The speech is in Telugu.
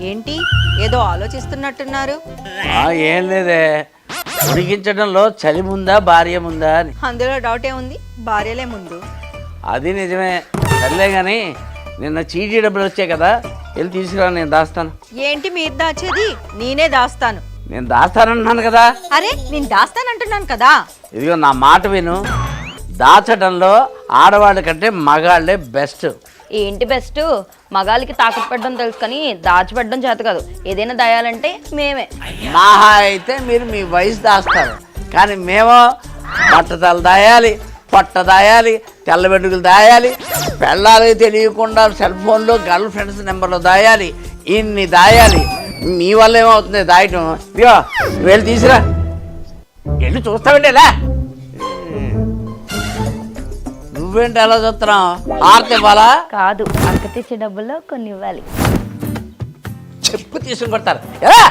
ఏంటి ఏదో ఆలోచిస్తున్నట్టున్నారు? ఏం లేదే, ఉడికించడంలో చలి ముందా భార్య ముందా అని. అందులో డౌట్ ఏముంది, భార్యలే ముందు. అది నిజమే, సర్లే కానీ నిన్న చీటీ డబ్బులు వచ్చాయి కదా, వెళ్ళి తీసుకురా, నేను దాస్తాను. ఏంటి మీరు దాచేది? నేనే దాస్తాను. నేను దాస్తానంటున్నాను కదా. అరే నేను దాస్తానంటున్నాను కదా. ఇదిగో నా మాట విను, దాచడంలో ఆడవాళ్ళ కంటే మగాళ్ళే బెస్ట్. ఏంటి బెస్ట్? మగాళ్ళకి తాకట్టు పెట్టడం తెలుసు కానీ దాచిపెట్టడం చేత కాదు. ఏదైనా దాయాలంటే మేమే. మహా అయితే మీరు మీ వయసు దాస్తారు, కానీ మేము బట్టతలు దాయాలి, పొట్ట దాయాలి, తెల్ల వెంట్రుకలు దాయాలి, పెళ్ళాలకి తెలియకుండా సెల్ ఫోన్లో గర్ల్ ఫ్రెండ్స్ నెంబర్లో దాయాలి, ఇన్ని దాయాలి. మీ వల్ల ఏమవుతుంది దాయటం? ఇదిగో వెళ్ళి తీసురా, వెళ్ళి చూస్తావేంటేలా? నువ్వేంటి ఎలా చూస్తున్నావు? ఆర్తి ఇవ్వాలా? కాదు, అక్క తెచ్చే డబ్బుల్లో కొన్ని ఇవ్వాలి. చెప్పు తీసుకుని కొడతారు ఎలా?